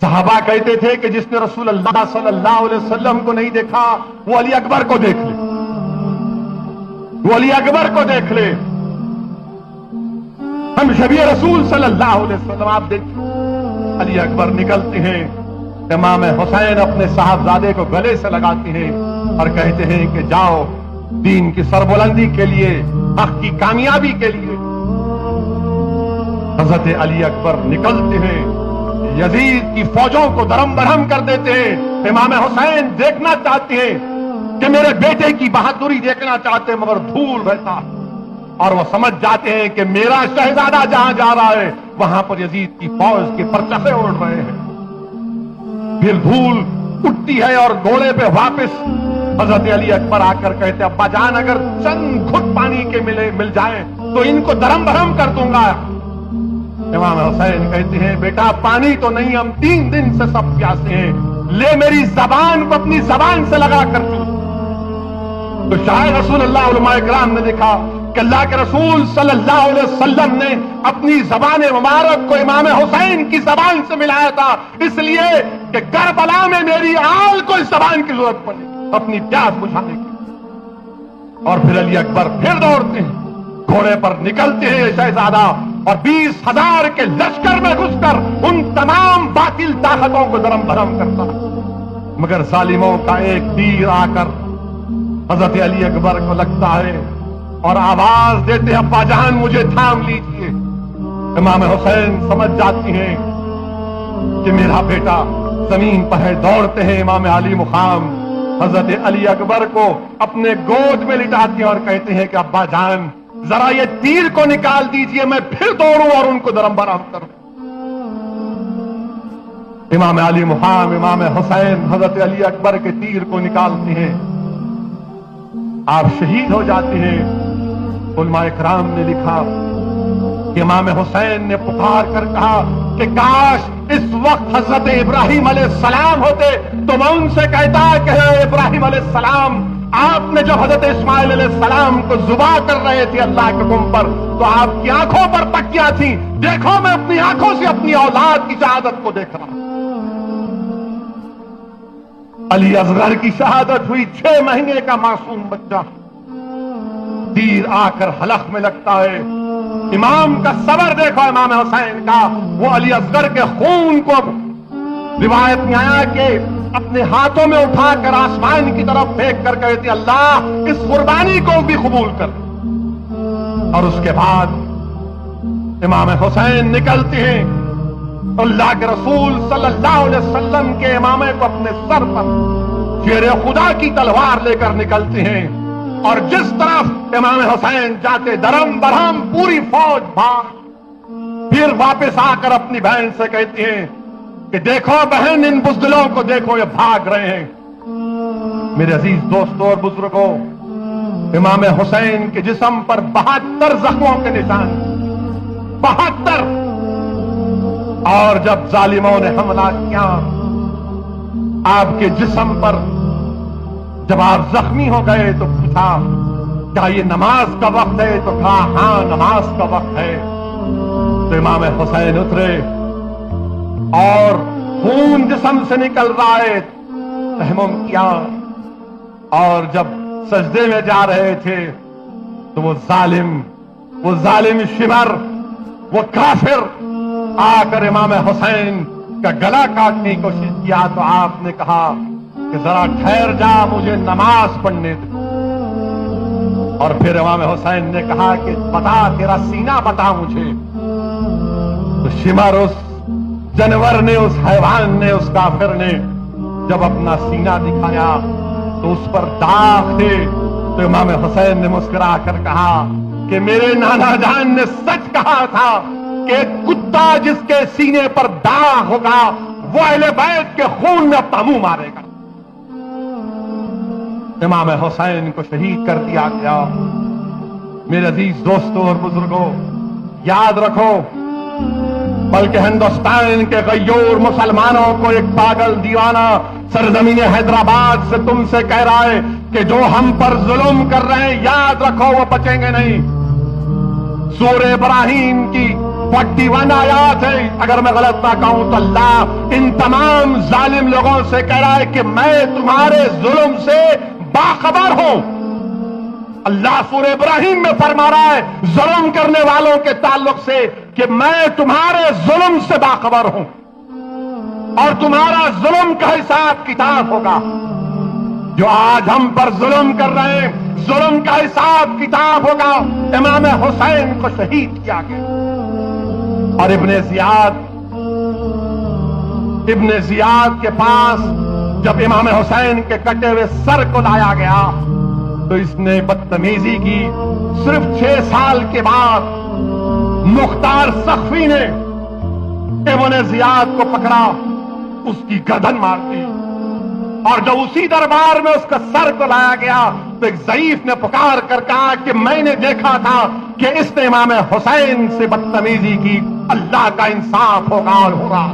صحابہ کہتے تھے کہ جس نے رسول اللہ صلی اللہ علیہ وسلم کو نہیں دیکھا وہ علی اکبر کو دیکھ لے، وہ علی اکبر کو دیکھ لے۔ ہم شبیہ رسول صلی اللہ علیہ وسلم، آپ دیکھیں علی اکبر نکلتے ہیں، امام حسین اپنے صاحبزادے کو گلے سے لگاتے ہیں اور کہتے ہیں کہ جاؤ دین کی سربلندی کے لیے، حق کی کامیابی کے لیے۔ حضرت علی اکبر نکلتے ہیں، یزید کی فوجوں کو درم برہم کر دیتے ہیں۔ امام حسین دیکھنا چاہتے ہیں کہ میرے بیٹے کی بہادری دیکھنا چاہتے ہیں، مگر دھول رہتا ہے، اور وہ سمجھ جاتے ہیں کہ میرا شہزادہ جہاں جا رہا ہے وہاں پر یزید کی فوج کے پرچمے اڑ رہے ہیں۔ پھر دھول اٹھتی ہے اور گھوڑے پہ واپس حضرت علی اکبر آ کر کہتے ابا جان اگر چند گھٹ پانی کے مل جائیں تو ان کو درم برہم کر دوں گا۔ امام حسین کہتے ہیں بیٹا پانی تو نہیں، ہم 3 دن سے سب پیاسے ہیں، لے میری زبان کو اپنی زبان سے لگا کر چوس۔ تو شاید رسول اللہ علماء کرام نے دیکھا کہ اللہ کے رسول صلی اللہ علیہ وسلم نے اپنی زبان مبارک کو امام حسین کی زبان سے ملایا تھا، اس لیے کہ کربلا میں میری آل کو اس زبان کی ضرورت پڑی اپنی پیاس بجھانے کی۔ اور پھر علی اکبر پھر دوڑتے ہیں، گھوڑے پر نکلتے ہیں شہزادہ، اور 20,000 کے لشکر میں گھس کر ان تمام باطل طاقتوں کو درم بھرم کرتا، مگر ظالموں کا ایک تیر آ کر حضرت علی اکبر کو لگتا ہے اور آواز دیتے ہیں ابا جان مجھے تھام لیجیے۔ امام حسین سمجھ جاتی ہیں کہ میرا بیٹا زمین پر ہے، دوڑتے ہیں امام علی مقام حضرت علی اکبر کو اپنے گود میں لٹاتے ہیں اور کہتے ہیں کہ ابا جان ذرا یہ تیر کو نکال دیجئے، میں پھر دوڑوں اور ان کو درم برہم کروں۔ امام علی مقام امام حسین حضرت علی اکبر کے تیر کو نکالتے ہیں، آپ شہید ہو جاتے ہیں۔ علماء کرام نے لکھا کہ امام حسین نے پکار کر کہا کہ کاش اس وقت حضرت ابراہیم علیہ السلام ہوتے تو میں ان سے کہتا کہ اے ابراہیم علیہ السلام، آپ نے جب حضرت اسماعیل علیہ السلام کو ذبح کر رہے تھے اللہ کے حکم پر تو آپ کی آنکھوں پر پٹیاں تھیں، دیکھو میں اپنی آنکھوں سے اپنی اولاد کی شہادت کو دیکھ رہا ہوں۔ علی اصغر کی شہادت ہوئی، 6 مہینے کا معصوم بچہ، تیر آ کر حلق میں لگتا ہے۔ امام کا صبر دیکھو امام حسین کا، وہ علی اصغر کے خون کو روایت میں آیا کہ اپنے ہاتھوں میں اٹھا کر آسمان کی طرف پھینک کر کہتے اللہ اس قربانی کو بھی قبول کر۔ اور اس کے بعد امام حسین نکلتے ہیں، اللہ کے رسول صلی اللہ علیہ وسلم کے امامے کو اپنے سر پر شیر خدا کی تلوار لے کر نکلتے ہیں، اور جس طرف امام حسین جاتے درم برہم پوری فوج بھاگ، پھر واپس آ کر اپنی بہن سے کہتے ہیں کہ دیکھو بہن ان بزدلوں کو دیکھو یہ بھاگ رہے ہیں۔ میرے عزیز دوستوں اور بزرگوں، امام حسین کے جسم پر 72 زخموں کے نشان، 72، اور جب ظالموں نے حملہ کیا آپ کے جسم پر، جب آپ زخمی ہو گئے تو پوچھا کیا یہ نماز کا وقت ہے؟ تو کہا ہاں نماز کا وقت ہے۔ تو امام حسین اترے اور خون جسم سے نکل رہا ہے، تیمم کیا، اور جب سجدے میں جا رہے تھے تو وہ ظالم شمر، وہ کافر آ کر امام حسین کا گلا کاٹنے کی کوشش کیا، تو آپ نے کہا کہ ذرا ٹھہر جا مجھے نماز پڑھنے دے۔ اور پھر امام حسین نے کہا کہ بتا تیرا سینہ بتا مجھے۔ تو شمر، اس جانور نے، اس حیوان نے، اس کافر نے جب اپنا سینہ دکھایا تو اس پر داغ تھے۔ تو امام حسین نے مسکرا کر کہا کہ میرے نانا جان نے سچ کہا تھا کہ کتا جس کے سینے پر داغ ہوگا وہ اہل بیت کے خون میں اپنا منہ مارے گا۔ امام حسین کو شہید کر دیا گیا۔ میرے عزیز دوستوں اور بزرگوں، یاد رکھو، بلکہ ہندوستان کے غیور مسلمانوں کو ایک پاگل دیوانہ سرزمین حیدرآباد سے تم سے کہہ رہا ہے کہ جو ہم پر ظلم کر رہے ہیں یاد رکھو وہ بچیں گے نہیں۔ سورہ ابراہیم کی 41 آیات ہے، اگر میں غلط نہ کہوں تو اللہ ان تمام ظالم لوگوں سے کہہ رہا ہے کہ میں تمہارے ظلم سے باخبر ہوں۔ اللہ سورہ ابراہیم میں فرما رہا ہے ظلم کرنے والوں کے تعلق سے کہ میں تمہارے ظلم سے باخبر ہوں اور تمہارا ظلم کا حساب کتاب ہوگا۔ جو آج ہم پر ظلم کر رہے ہیں، ظلم کا حساب کتاب ہوگا۔ امام حسین کو شہید کیا گیا اور ابن زیاد کے پاس جب امام حسین کے کٹے ہوئے سر کو لایا گیا تو اس نے بدتمیزی کی۔ صرف 6 سال کے بعد مختار سخفی نے ابن زیاد کو پکڑا، اس کی گردن مار دی، اور جب اسی دربار میں اس کا سر کو لایا گیا تو ایک ضعیف نے پکار کر کہا کہ میں نے دیکھا تھا کہ اس نے امام حسین سے بدتمیزی کی، اللہ کا انصاف ہوگا اور ہو رہا۔